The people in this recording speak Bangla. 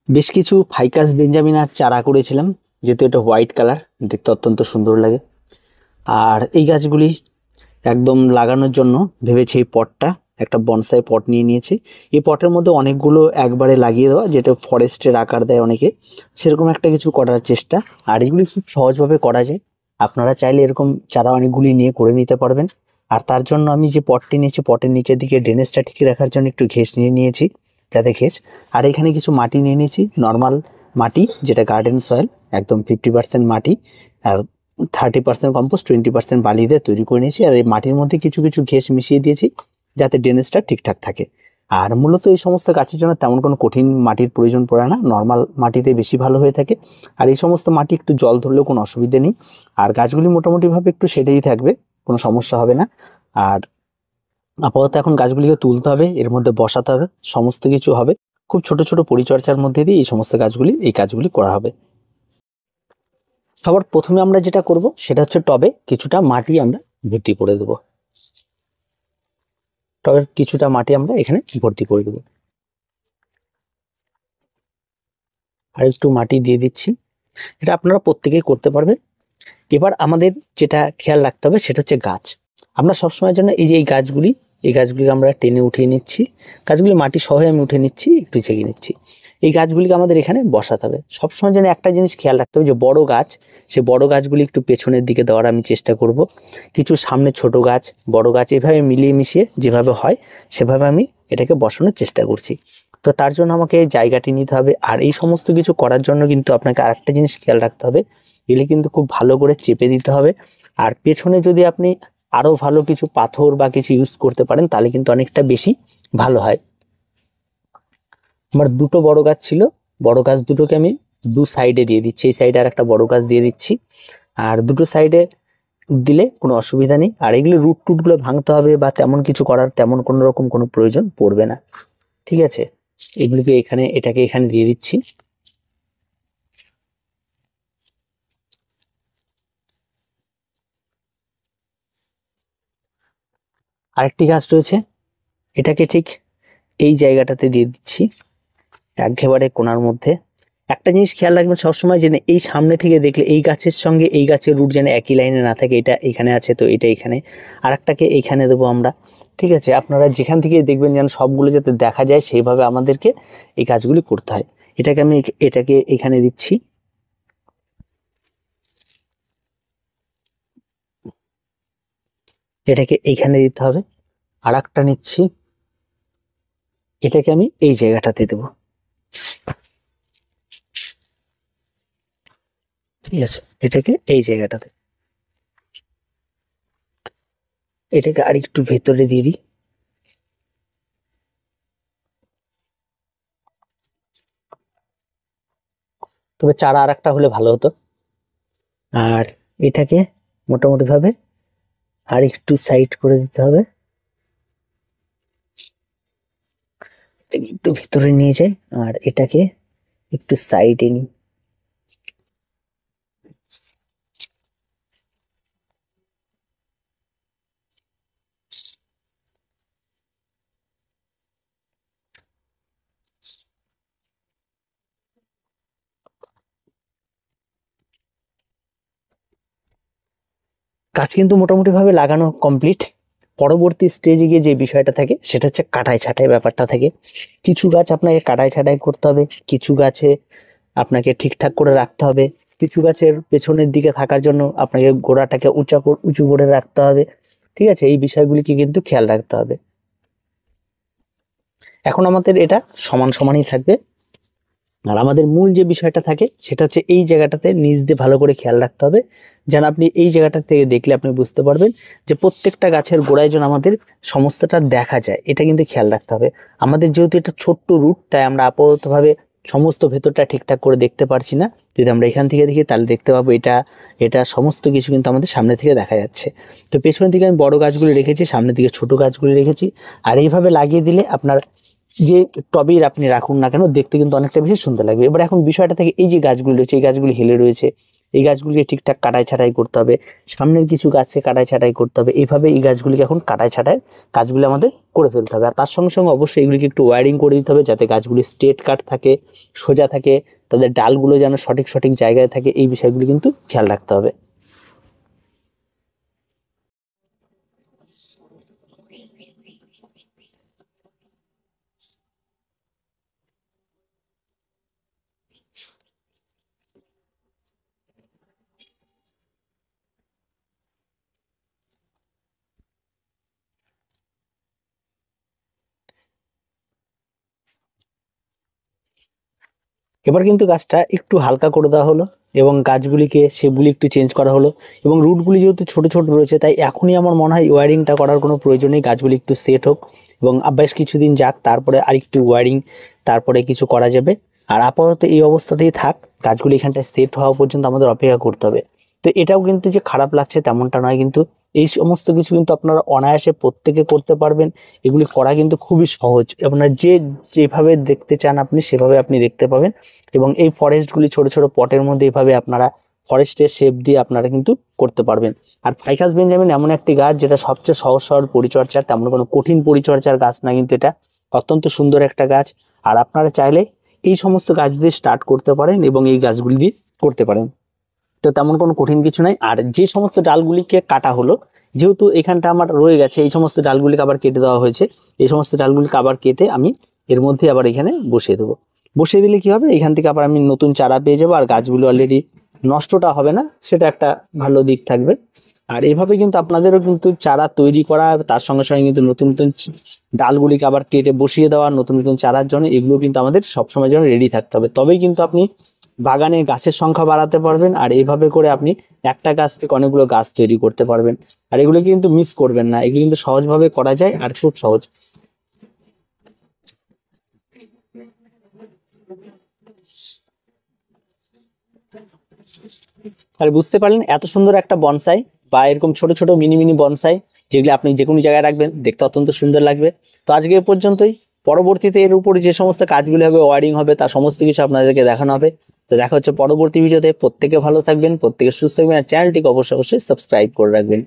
বেশ কিছু ফাইকাস বেঞ্জামিনার চারা করেছিলাম, যেহেতু এটা হোয়াইট কালার, দেখতে অত্যন্ত সুন্দর লাগে। আর এই গাছগুলি একদম লাগানোর জন্য ভেবেছি এই পটটা, একটা বনসাই পট নিয়ে নিয়েছি। এই পটের মধ্যে অনেকগুলো একবারে লাগিয়ে দেওয়া, যেটা ফরেস্টের আকার দেয় অনেকে, সেরকম একটা কিছু করার চেষ্টা। আর এগুলি খুব সহজভাবে করা যায়, আপনারা চাইলে এরকম চারা অনেকগুলি নিয়ে করে নিতে পারবেন। আর তার জন্য আমি যে পটটি নিয়েছি, পটের নিচের দিকে ড্রেনেজটা ঠিক রাখার জন্য একটু ঘেস নিয়ে নিয়েছি, যাতে ঘেস। আর এখানে কিছু মাটি নিয়ে নিয়েছি, নর্মাল মাটি, যেটা গার্ডেন সয়েল, একদম 50% মাটি আর 30% কম্পোস্ট, 20% বালি দিয়ে তৈরি করে নিয়েছি। আর এই মাটির মধ্যে কিছু কিছু ঘেস মিশিয়ে দিয়েছি, যাতে ড্রেনেজটা ঠিকঠাক থাকে। আর মূলত এই সমস্ত গাছের জন্য তেমন কোনো কঠিন মাটির প্রয়োজন পড়ে না, নর্মাল মাটিতে বেশি ভালো হয়ে থাকে। আর এই সমস্ত মাটি একটু জল ধরলেও কোনো অসুবিধে নেই। আর গাছগুলি মোটামুটিভাবে একটু সেটেই থাকবে, কোনো সমস্যা হবে না। আর আপাতত এখন গাছগুলিকে তুলতে হবে, এর মধ্যে বসাতে হবে, সমস্ত কিছু হবে। খুব ছোট ছোট পরিচর্যার মধ্যে দিয়ে এই সমস্ত এই কাজগুলি করা হবে। সবার প্রথমে আমরা যেটা করব সেটা হচ্ছে টবে কিছুটা মাটি আমরা ভর্তি করে দেবো। টবের কিছুটা মাটি আমরা এখানে ভর্তি করে দেবো। আর একটু মাটি দিয়ে দিচ্ছি, এটা আপনারা প্রত্যেকেই করতে পারবেন। এবার আমাদের যেটা খেয়াল রাখতে হবে সেটা হচ্ছে গাছ। আমরা সবসময়ের জন্য এই যে এই গাছগুলিকে আমরা টেনে উঠিয়ে নিচ্ছি, গাছগুলি মাটি সহ আমি উঠে নিচ্ছি, একটু ছেঁকে নিচ্ছি। এই গাছগুলিকে আমাদের এখানে বসাতে হবে। সবসময় যেন একটা জিনিস খেয়াল রাখতে হবে, যে বড় গাছ, সে বড় গাছগুলি একটু পেছনের দিকে দেওয়ার আমি চেষ্টা করব, কিছু সামনে ছোট গাছ, বড় গাছ, এভাবে মিলিয়ে মিশিয়ে যেভাবে হয় সেভাবে আমি এটাকে বসানোর চেষ্টা করছি। তো তার জন্য আমাকে জায়গাটি নিতে হবে। আর এই সমস্ত কিছু করার জন্য কিন্তু আপনাকে আরেকটা জিনিস খেয়াল রাখতে হবে, এগুলি কিন্তু খুব ভালো করে চেপে দিতে হবে। আর পেছনে যদি আপনি আরো ভালো কিছু পাথর বা কিছু ইউজ করতে পারেন, তাহলে কিন্তু অনেকটা বেশি ভালো হয়। আমার দুটো বড় গাছ ছিল, বড় গাছ দুটোকে আমি দু সাইডে দিয়ে দিচ্ছি, এই সাইডে আর একটা বড় গাছ দিয়ে দিচ্ছি। আর দুটো সাইডে দিলে কোনো অসুবিধা নেই। আর এগুলো রুট টুট গুলো ভাঙতে হবে বা তেমন কিছু করার তেমন কোনো রকম কোনো প্রয়োজন পড়বে না। ঠিক আছে, এগুলিকে এটাকে এখানে দিয়ে দিচ্ছি। আরেকটি গাছ রয়েছে, এটাকে ঠিক এই জায়গাটাতে দিয়ে দিচ্ছি, একেবারে কোণার মধ্যে। একটা জিনিস খেয়াল রাখবেন সবসময়, যে এই সামনে থেকে দেখলে এই গাছের সঙ্গে এই গাছের রুট যেন একই লাইনে না থাকে। এটা এখানে আছে তো এটা এখানে, আর একটাকে এইখানে দেবো আমরা। ঠিক আছে, আপনারা যেখান থেকে দেখবেন যেন সবগুলো যাতে দেখা যায়, সেইভাবে আমাদেরকে এই কাজগুলি করতে হয়। এটাকে এখানে দিচ্ছি, এটাকে এইখানে দিতে হবে। আর একটা নিচ্ছি, এটাকে আমি এই জায়গাটাতে দেবো। ঠিক আছে, এটাকে এই জায়গাটাতে, এটাকে আর একটু ভেতরে দিয়ে দিই। তবে চারা আর একটা হলে ভালো হতো। আর এটাকে মোটামুটি ভাবে আর একটু সাইড করে দিতে হবে, একটু ভিতরে নিয়ে যাই। আর এটাকে একটু সাইডে নিই। গাছ কিন্তু মোটামুটি ভাবে লাগানো কমপ্লিট। পরবর্তী স্টেজে গিয়ে যে বিষয়টা থাকে সেটা হচ্ছে কাটাই ছাঁটাই ব্যাপারটা থাকে। কিছু গাছ আপনাকে কাটাই ছাঁটাই করতে হবে, কিছু গাছে আপনাকে ঠিকঠাক করে রাখতে হবে, কিছু গাছের পেছনের দিকে থাকার জন্য আপনাকে গোড়াটাকে উঁচু করে রাখতে হবে। ঠিক আছে, এই বিষয়গুলিকে কিন্তু খেয়াল রাখতে হবে। এখন আমাদের এটা সমান সমানই থাকবে। আর আমাদের মূল যে বিষয়টা থাকে সেটা হচ্ছে এই জায়গাটাতে নিচ দিয়ে ভালো করে খেয়াল রাখতে হবে, যেন আপনি এই জায়গাটা থেকে দেখলে আপনি বুঝতে পারবেন যে প্রত্যেকটা গাছের গোড়ায় যেন আমাদের সমস্তটা দেখা যায়, এটা কিন্তু খেয়াল রাখতে হবে। আমাদের যেহেতু এটা ছোট্ট রুট, তাই আমরা আপাততভাবে সমস্ত ভেতরটা ঠিকঠাক করে দেখতে পারছি না। যদি আমরা এখান থেকে দেখি তাহলে দেখতে পাবো এটা এটা সমস্ত কিছু কিন্তু আমাদের সামনে থেকে দেখা যাচ্ছে। তো পেছনের দিকে আমি বড় গাছগুলি রেখেছি, সামনের দিকে ছোট গাছগুলি রেখেছি। আর এইভাবে লাগিয়ে দিলে আপনার যে টবের আপনি রাখুন না কেন, দেখতে কিন্তু অনেকটা বেশি সুন্দর লাগবে। এবার এখন বিষয়টা থেকে এই যে গাছগুলি রয়েছে, এই গাছগুলি হেলে রয়েছে, এই গাছগুলিকে ঠিকঠাক কাটাই ছাঁটাই করতে হবে, সামনের কিছু গাছকে কাটাই ছাঁটাই করতে হবে। এইভাবে এই গাছগুলিকে এখন কাটাই ছাঁটাই কাজগুলি আমাদের করে ফেলতে হবে। আর তার সঙ্গে সঙ্গে অবশ্যই এগুলিকে একটু ওয়ারিং করে দিতে হবে, যাতে গাছগুলি স্ট্রেট কাট থাকে, সোজা থাকে, তাদের ডালগুলো যেন সঠিক সঠিক জায়গায় থাকে, এই বিষয়গুলি কিন্তু খেয়াল রাখতে হবে। এবার কিন্তু গাছটা একটু হালকা করে দেওয়া হলো এবং গাছগুলিকে সেগুলি একটু চেঞ্জ করা হলো, এবং রুটগুলি যেহেতু ছোট ছোট রয়েছে তাই এখনই আমার মনে হয় ওয়ারিংটা করার কোনো প্রয়োজন নেই। গাছগুলি একটু সেট হোক এবং বেশ কিছুদিন যাক, তারপরে আরেকটু ওয়ারিং তারপরে কিছু করা যাবে। আর আপাতত এই অবস্থাতেই থাক, গাছগুলি এখানটায় সেট হওয়া পর্যন্ত আমাদের অপেক্ষা করতে হবে। তো এটাও কিন্তু যে খারাপ লাগছে তেমনটা নয়, কিন্তু এই সমস্ত কিছু কিন্তু আপনারা অনায়াসে প্রত্যেকে করতে পারবেন। এগুলি করা কিন্তু খুবই সহজ, আপনার যেভাবে দেখতে চান আপনি সেভাবে আপনি দেখতে পাবেন। এবং এই ফরেস্টগুলি ছোট ছোট পটের মধ্যে এইভাবে আপনারা ফরেস্টের শেপ দিয়ে আপনারা কিন্তু করতে পারবেন। আর ফাইকাস বেঞ্জামিন এমন একটি গাছ যেটা সবচেয়ে সহজ সরল পরিচর্যার, তেমন কোনো কঠিন পরিচর্যার গাছ না, কিন্তু এটা অত্যন্ত সুন্দর একটা গাছ। আর আপনারা চাইলে এই সমস্ত গাছ দিয়ে স্টার্ট করতে পারেন এবং এই গাছগুলি দিয়ে করতে পারেন। তো তেমন কোনো কঠিন কিছু নাই। আর যে সমস্ত ডালগুলিকে কাটা হলো, যেহেতু এখানটা আমার রয়ে গেছে, এই সমস্ত ডালগুলিকে আবার কেটে দেওয়া হয়েছে, এই সমস্ত ডালগুলিকে আবার কেটে আমি এর মধ্যে আবার এখানে বসিয়ে দেবো। বসিয়ে দিলে কি হবে, এখান থেকে আবার আমি নতুন চারা পেয়ে যাবো, আর গাছগুলো অলরেডি নষ্টটা হবে না, সেটা একটা ভালো দিক থাকবে। আর এইভাবে কিন্তু আপনাদেরও কিন্তু চারা তৈরি করা, তার সঙ্গে সঙ্গে কিন্তু নতুন নতুন ডালগুলিকে আবার কেটে বসিয়ে দেওয়া নতুন নতুন চারার জন্য, এগুলো কিন্তু আমাদের সবসময় জন্য রেডি থাকতে হবে। তবেই কিন্তু আপনি বাগানে গাছের সংখ্যা বাড়াতে পারবেন, আর এইভাবে করে আপনি একটা গাছ থেকে অনেকগুলো গাছ তৈরি করতে পারবেন। আর এগুলো কিন্তু মিস করবেন না, এগুলো কিন্তু সহজভাবে করা যায় আর খুব সহজ। আর বুঝতে পারলেন এত সুন্দর একটা বনসাই বা এরকম ছোট ছোট মিনি মিনি বনসাই, যেগুলো আপনি যে কোনো জায়গায় রাখবেন দেখতে অত্যন্ত সুন্দর লাগবে। তো আজকে এ পর্যন্তই। পরবর্তীতে এর উপরে যে সমস্ত কাজগুলি হবে, ওয়ারিং হবে, তার সমস্ত কিছু আপনাদেরকে দেখানো হবে। তো দেখা হচ্ছে পরবর্তী ভিডিওতে। প্রত্যেকে ভালো থাকবেন, প্রত্যেকে সুস্থ থাকবেন, আর চ্যানেলটিকে অবশ্যই অবশ্যই সাবস্ক্রাইব করে রাখবেন।